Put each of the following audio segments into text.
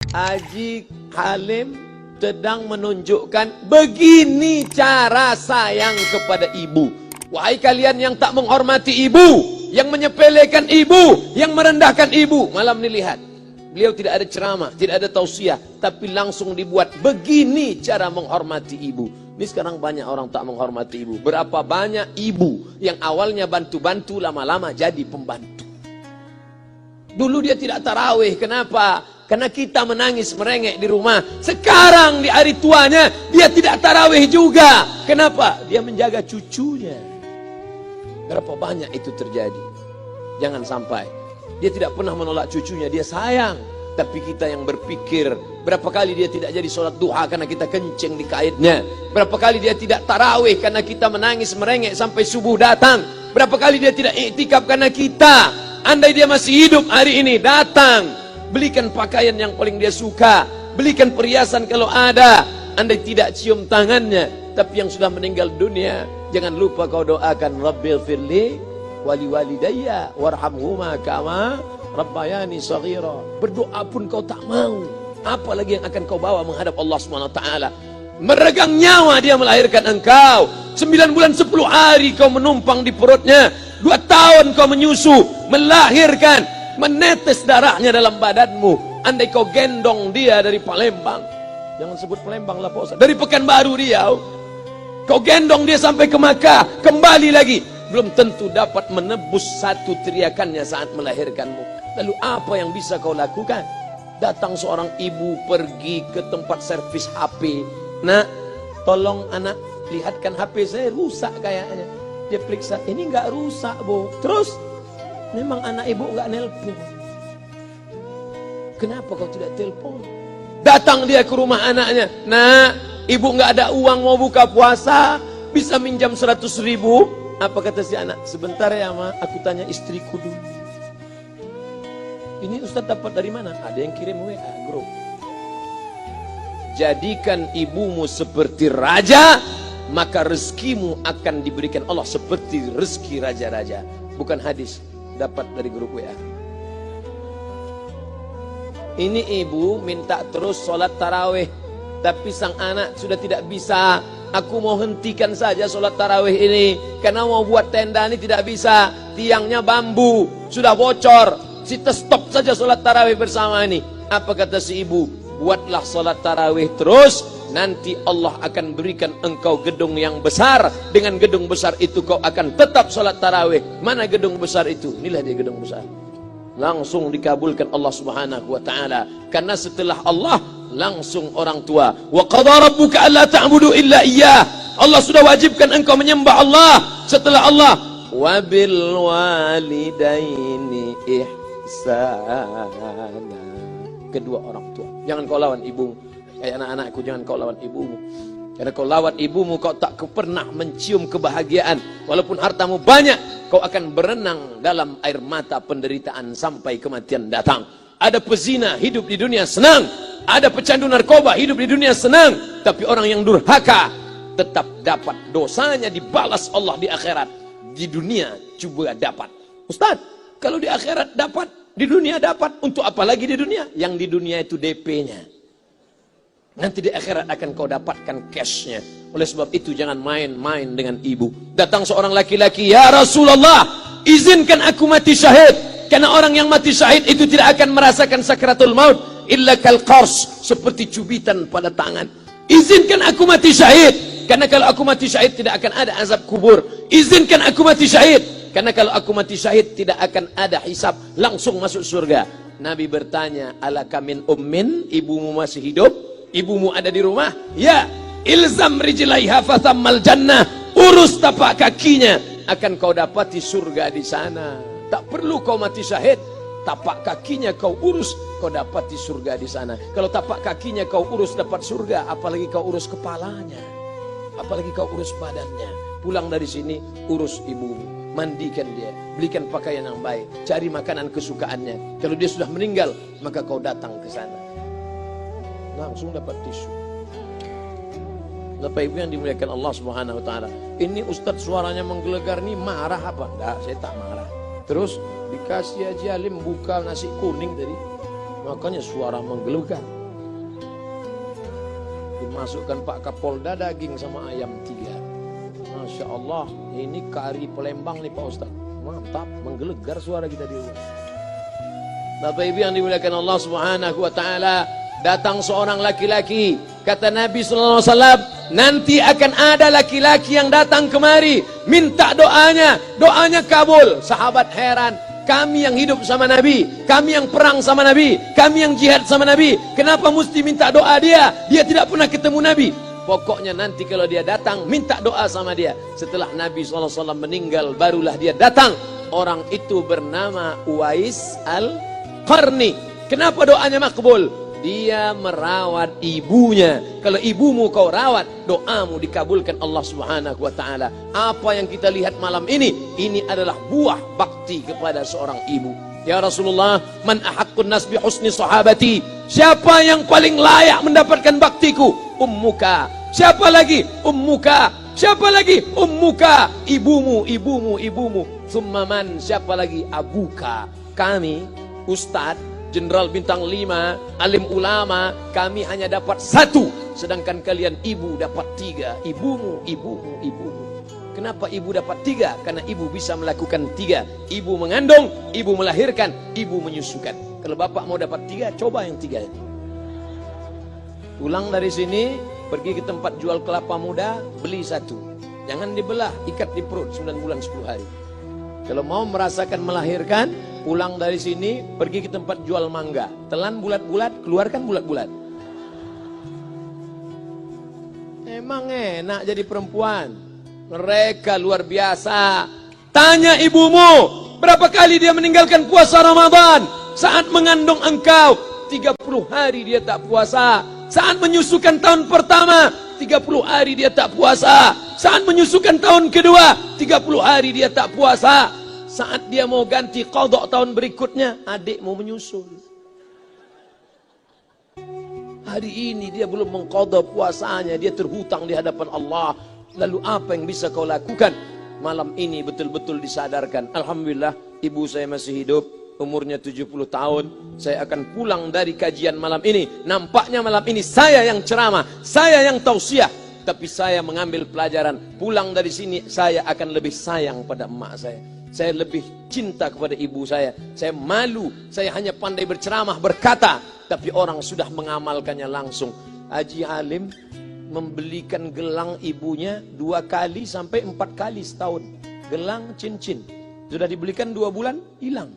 Haji Halim sedang menunjukkan begini cara sayang kepada ibu. Wahai kalian yang tak menghormati ibu, yang menyepelekan ibu, yang merendahkan ibu. Malam ini lihat, beliau tidak ada ceramah, tidak ada tausiah, tapi langsung dibuat begini cara menghormati ibu. Ini sekarang banyak orang tak menghormati ibu. Berapa banyak ibu yang awalnya bantu-bantu, lama-lama jadi pembantu. Dulu dia tidak tarawih, kenapa? Karena kita menangis merengek di rumah. Sekarang di hari tuanya dia tidak tarawih juga. Kenapa? Dia menjaga cucunya. Berapa banyak itu terjadi? Jangan sampai. Dia tidak pernah menolak cucunya, dia sayang. Tapi kita yang berpikir, berapa kali dia tidak jadi sholat duha karena kita kencing di kaitnya. Berapa kali dia tidak tarawih karena kita menangis merengek sampai subuh datang. Berapa kali dia tidak iktikaf karena kita. Andai dia masih hidup hari ini, datang, belikan pakaian yang paling dia suka, belikan perhiasan kalau ada. Andai tidak cium tangannya, tapi yang sudah meninggal dunia, jangan lupa kau doakan, Rabbil firli wali walidayya warhamhuma kama rabbayani shaghira. Berdoa pun kau tak mau, apalagi yang akan kau bawa menghadap Allah SWT. Meregang nyawa dia melahirkan engkau. 9 bulan 10 hari kau menumpang di perutnya. 2 tahun kau menyusu, melahirkan, menetes darahnya dalam badanmu. Andai kau gendong dia dari Palembang, jangan sebut Palembang lah Pak Ustaz, dari Pekanbaru Riau, kau gendong dia sampai ke Makkah, kembali lagi, belum tentu dapat menebus satu teriakannya saat melahirkanmu. Lalu apa yang bisa kau lakukan? Datang seorang ibu pergi ke tempat servis HP. Nak, tolong anak lihatkan HP saya rusak kayaknya. Dia periksa, ini nggak rusak bu. Terus, memang anak ibu nggak nelpon. Kenapa kau tidak telepon? Datang dia ke rumah anaknya. Nah, ibu nggak ada uang mau buka puasa, bisa minjam 100.000. Apa kata si anak? Sebentar ya ma, aku tanya istriku dulu. Ini Ustaz dapat dari mana? Ada yang kirim WA grup. Jadikan ibumu seperti raja, maka rezekimu akan diberikan Allah seperti rezeki raja-raja. Bukan hadis, dapat dari grup WA. Ini ibu minta terus sholat tarawih, tapi sang anak sudah tidak bisa. Aku mau hentikan saja sholat tarawih ini, karena mau buat tenda ini tidak bisa. Tiangnya bambu, sudah bocor. Kita stop saja sholat tarawih bersama ini. Apa kata si ibu? Buatlah sholat tarawih terus, nanti Allah akan berikan engkau gedung yang besar. Dengan gedung besar itu kau akan tetap sholat tarawih. Mana gedung besar itu? Inilah dia gedung besar. Langsung dikabulkan Allah Subhanahu wa taala. Karena setelah Allah langsung orang tua. Wa qadha rabbuka alla ta'budu illa iyyah. Allah sudah wajibkan engkau menyembah Allah. Setelah Allah, wa bil walidaini ihsana. Kedua orang tua. Jangan kau lawan ibumu. Kayak anak-anakku, jangan kau lawan ibumu. Karena kau lawan ibumu, kau tak pernah mencium kebahagiaan. Walaupun hartamu banyak, kau akan berenang dalam air mata penderitaan sampai kematian datang. Ada pezina hidup di dunia senang, ada pecandu narkoba hidup di dunia senang, tapi orang yang durhaka tetap dapat dosanya dibalas Allah di akhirat. Di dunia juga dapat. Ustaz, kalau di akhirat dapat, di dunia dapat, untuk apa lagi di dunia? Yang di dunia itu DP-nya. Nanti di akhirat akan kau dapatkan cashnya. Oleh sebab itu jangan main-main dengan ibu. Datang seorang laki-laki, ya Rasulullah, izinkan aku mati syahid. Karena orang yang mati syahid itu tidak akan merasakan sakratul maut illa kal qars, seperti cubitan pada tangan. Izinkan aku mati syahid, karena kalau aku mati syahid tidak akan ada azab kubur. Izinkan aku mati syahid, karena kalau aku mati syahid tidak akan ada hisab, langsung masuk surga. Nabi bertanya, alaka min ummin, ibumu masih hidup? Ibumu ada di rumah? Ya. Ilzam rijlaiha fathammal jannah. Urus tapak kakinya, akan kau dapati surga di sana. Tak perlu kau mati syahid, tapak kakinya kau urus, kau dapati surga di sana. Kalau tapak kakinya kau urus dapat surga, apalagi kau urus kepalanya, apalagi kau urus badannya. Pulang dari sini, urus ibumu, mandikan dia, belikan pakaian yang baik, cari makanan kesukaannya. Kalau dia sudah meninggal, maka kau datang ke sana, langsung dapat tisu. Bapak Ibu yang dimuliakan Allah Subhanahu wa taala. Ini Ustadz suaranya menggelegar nih, marah apa? Enggak, saya tak marah. Terus dikasih Haji Halim buka nasi kuning tadi. Makanya suara menggelegar. Dimasukkan Pak Kapolda daging sama ayam 3. Masya Allah, ini kari Palembang nih Pak Ustaz. Mantap, menggelegar suara kita di rumah. Bapak Ibu yang dimuliakan Allah Subhanahu wa taala, datang seorang laki-laki, kata Nabi sallallahu alaihi wasallam, nanti akan ada laki-laki yang datang kemari minta doanya, doanya kabul. Sahabat heran, kami yang hidup sama Nabi, kami yang perang sama Nabi, kami yang jihad sama Nabi, kenapa mesti minta doa dia? Dia tidak pernah ketemu Nabi. Pokoknya nanti kalau dia datang, minta doa sama dia. Setelah Nabi SAW meninggal, barulah dia datang. Orang itu bernama Uwais Al-Qarni. Kenapa doanya makbul? Dia merawat ibunya. Kalau ibumu kau rawat, doamu dikabulkan Allah Subhanahu wa taala. Apa yang kita lihat malam ini adalah buah bakti kepada seorang ibu. Ya Rasulullah, man ahaqqun nas bi husni sahabati? Siapa yang paling layak mendapatkan baktiku? Ummuka. Siapa lagi? Ummuka. Siapa lagi? Ummuka. Ibumu, ibumu, ibumu. Tsumma man? Siapa lagi? Abuka. Kami, Ustadz, Jenderal Bintang 5, alim ulama, kami hanya dapat 1, sedangkan kalian ibu dapat 3. Ibumu, ibumu, ibumu. Kenapa ibu dapat 3? Karena ibu bisa melakukan 3. Ibu mengandung, ibu melahirkan, ibu menyusukan. Kalau bapak mau dapat 3, coba yang 3. Pulang dari sini, pergi ke tempat jual kelapa muda, beli 1. Jangan dibelah, ikat di perut 9 bulan 10 hari. Kalau mau merasakan melahirkan, pulang dari sini, pergi ke tempat jual mangga. Telan bulat-bulat, keluarkan bulat-bulat. Emang enak jadi perempuan. Mereka luar biasa. Tanya ibumu, berapa kali dia meninggalkan puasa Ramadan? Saat mengandung engkau, 30 hari dia tak puasa. Saat menyusukan tahun pertama, 30 hari dia tak puasa. Saat menyusukan tahun kedua, 30 hari dia tak puasa. Saat dia mau ganti qadha tahun berikutnya, adik mau menyusul. Hari ini dia belum mengqadha puasanya, dia terhutang di hadapan Allah. Lalu apa yang bisa kau lakukan? Malam ini betul-betul disadarkan. Alhamdulillah, ibu saya masih hidup, umurnya 70 tahun. Saya akan pulang dari kajian malam ini. Nampaknya malam ini saya yang ceramah, saya yang tausiah. Tapi saya mengambil pelajaran. Pulang dari sini, saya akan lebih sayang pada emak saya. Saya lebih cinta kepada ibu saya. Saya malu, saya hanya pandai berceramah, berkata, tapi orang sudah mengamalkannya langsung. Haji Halim membelikan gelang ibunya 2 kali sampai 4 kali setahun. Gelang cincin. Sudah dibelikan 2 bulan, hilang.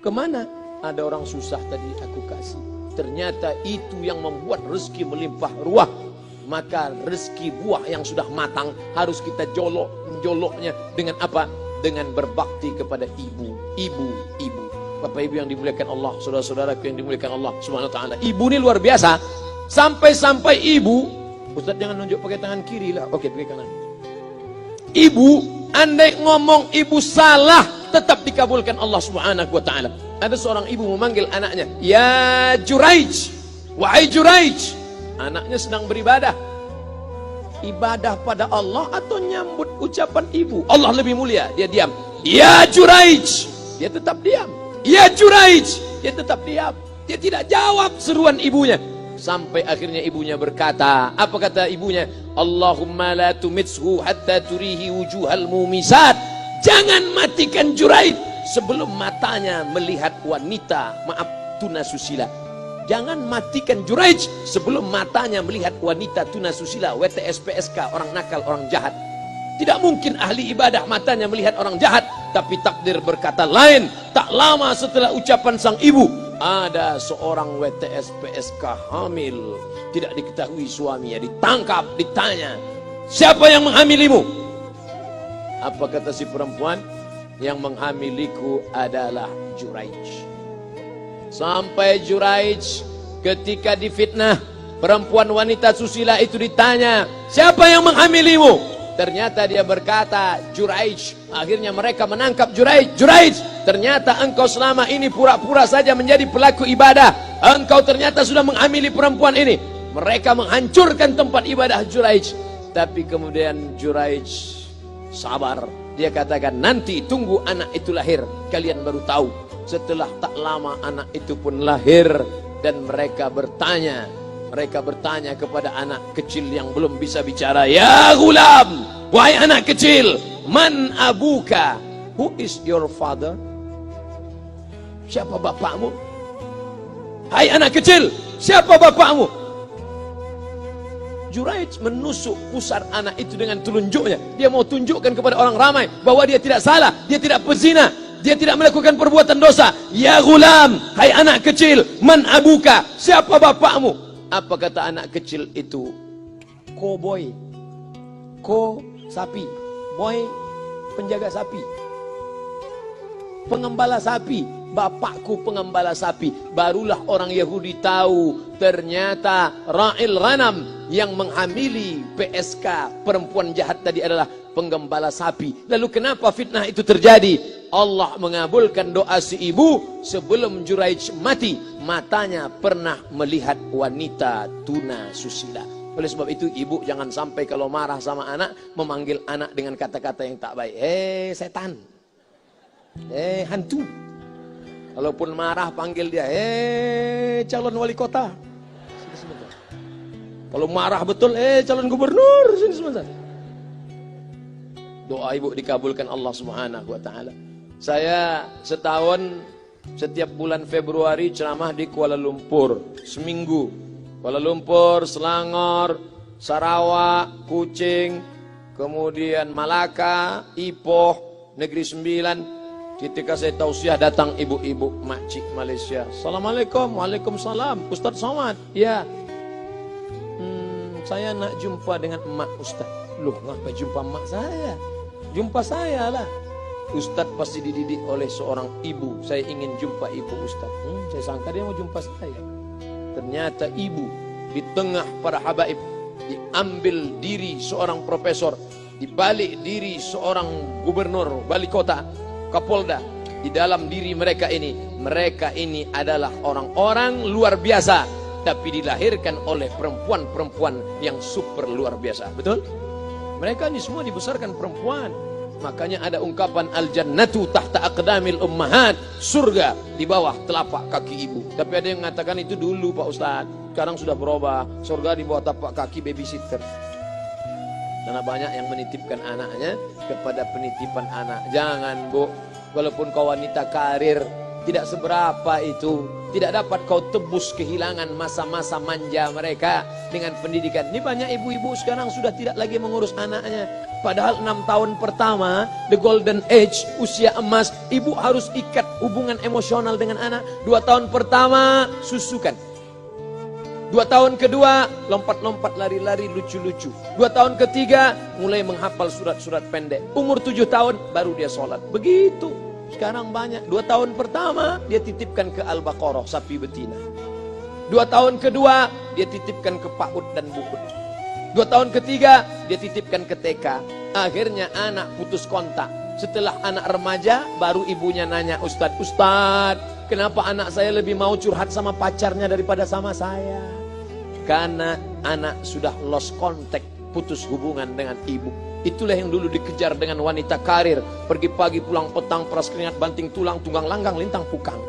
Kemana? Ada orang susah tadi aku kasih. Ternyata itu yang membuat rezeki melimpah ruah. Maka rezeki buah yang sudah matang harus kita joloknya dengan apa? Dengan berbakti kepada ibu. Bapak Ibu yang dimuliakan Allah, saudara-saudaraku yang dimuliakan Allah Subhanahu wa taala. Ibu ini luar biasa. Sampai-sampai ibu, Ustaz jangan nunjuk pakai tangan kiri lah. Oke, pakai kanan. Ibu, andai ngomong ibu salah, tetap dikabulkan Allah Subhanahu wa taala. Ada seorang ibu memanggil anaknya, "Ya Juraij, wahai Juraij." Anaknya sedang beribadah. Ibadah pada Allah atau nyambut ucapan ibu? Allah lebih mulia, dia diam. "Ya Juraij." Dia tetap diam. "Ya Juraij." Dia tetap diam. Dia tidak jawab seruan ibunya. Sampai akhirnya ibunya berkata, apa kata ibunya? "Allahumma la tumitshu hatta turihi wujuhal mumisat." Jangan matikan Juraij sebelum matanya melihat wanita, maaf, tunasusila. Jangan matikan Juraij sebelum matanya melihat wanita tunasusila, WTS PSK, orang nakal, orang jahat. Tidak mungkin ahli ibadah matanya melihat orang jahat. Tapi takdir berkata lain. Tak lama setelah ucapan sang ibu, ada seorang WTS PSK hamil. Tidak diketahui suaminya, ditangkap, ditanya, "Siapa yang menghamilimu?" Apa kata si perempuan? "Yang menghamiliku adalah Juraij." Sampai Juraij ketika difitnah, perempuan wanita susila itu ditanya, "Siapa yang menghamilimu?" Ternyata dia berkata, "Juraij." Akhirnya mereka menangkap Juraij. "Juraij, ternyata engkau selama ini pura-pura saja menjadi pelaku ibadah. Engkau ternyata sudah menghamili perempuan ini." Mereka menghancurkan tempat ibadah Juraij. Tapi kemudian Juraij sabar. Dia katakan, "Nanti tunggu anak itu lahir, kalian baru tahu." Setelah tak lama anak itu pun lahir dan mereka bertanya kepada anak kecil yang belum bisa bicara, "Ya gulam, wahai anak kecil, man abuka? Who is your father?" Siapa bapakmu? Hai anak kecil, siapa bapakmu? Juraij menusuk pusar anak itu dengan telunjuknya. Dia mau tunjukkan kepada orang ramai bahwa dia tidak salah, dia tidak pezina, dia tidak melakukan perbuatan dosa. "Ya gulam, hai anak kecil, man abuka? Siapa bapakmu?" Apa kata anak kecil itu? Ko-boy. Ko sapi, boy penjaga sapi, pengembala sapi. Bapakku pengembala sapi. Barulah orang Yahudi tahu ternyata ra'il ghanam yang menghamili PSK perempuan jahat tadi adalah penggembala sapi. Lalu kenapa fitnah itu terjadi? Allah mengabulkan doa si ibu sebelum Juraij mati. Matanya pernah melihat wanita tuna susila. Oleh sebab itu ibu jangan sampai kalau marah sama anak memanggil anak dengan kata-kata yang tak baik. Setan, hantu. Kalaupun marah panggil dia, calon wali kota. Sini sebentar. Kalau marah betul, calon gubernur. Sini sebentar. Doa ibu dikabulkan Allah Subhanahu wa taala. Saya setahun setiap bulan Februari ceramah di Kuala Lumpur seminggu. Kuala Lumpur, Selangor, Sarawak, Kuching, kemudian Malaka, Ipoh, Negeri Sembilan. Ketika saya tausiah datang ibu-ibu makcik Malaysia. Assalamualaikum, waalaikumsalam. Ustaz Somad, ya. Saya nak jumpa dengan emak Ustaz. Loh, ngapa jumpa emak saya? Jumpa saya lah. Ustaz pasti dididik oleh seorang ibu. Saya ingin jumpa ibu Ustaz. Saya sangka dia mau jumpa saya. Ternyata ibu di tengah para habaib, diambil diri seorang profesor, dibalik diri seorang gubernur, wali kota, Kapolda. Di dalam diri mereka ini adalah orang-orang luar biasa, tapi dilahirkan oleh perempuan-perempuan yang super luar biasa. Betul? Mereka ini semua dibesarkan perempuan. Makanya ada ungkapan al-jannatu tahta aqdamil ummahat, surga di bawah telapak kaki ibu. Tapi ada yang mengatakan itu dulu Pak Ustaz, sekarang sudah berubah, surga di bawah telapak kaki babysitter. Karena banyak yang menitipkan anaknya kepada penitipan anak. Jangan bu, walaupun kau wanita karir, tidak seberapa itu. Tidak dapat kau tebus kehilangan masa-masa manja mereka dengan pendidikan. Ini banyak ibu-ibu sekarang sudah tidak lagi mengurus anaknya. Padahal 6 tahun pertama, the golden age, usia emas, ibu harus ikat hubungan emosional dengan anak. 2 tahun pertama, susukan. 2 tahun kedua, lompat-lompat, lari-lari, lucu-lucu. 2 tahun ketiga, mulai menghafal surat-surat pendek. Umur 7 tahun, baru dia sholat. Begitu. Sekarang banyak. 2 tahun pertama, dia titipkan ke Al-Baqarah, sapi betina. 2 tahun kedua, dia titipkan ke PAUD dan BUKUD. 2 tahun ketiga, dia titipkan ke TK. Akhirnya anak putus kontak. Setelah anak remaja, baru ibunya nanya, Ustadz, kenapa anak saya lebih mau curhat sama pacarnya daripada sama saya? Karena anak sudah lost contact, putus hubungan dengan ibu. Itulah yang dulu dikejar dengan wanita karir. Pergi pagi pulang petang, peras keringat, banting tulang, tunggang langgang, lintang pukang.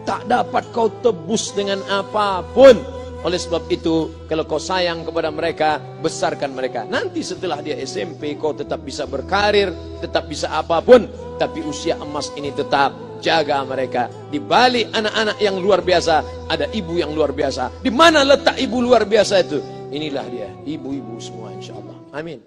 Tak dapat kau tebus dengan apapun. Oleh sebab itu, kalau kau sayang kepada mereka, besarkan mereka. Nanti setelah dia SMP, kau tetap bisa berkarir, tetap bisa apapun. Tapi usia emas ini tetap jaga mereka. Di balik anak-anak yang luar biasa, ada ibu yang luar biasa. Di mana letak ibu luar biasa itu? Inilah dia, ibu-ibu semua insya Allah. Amin.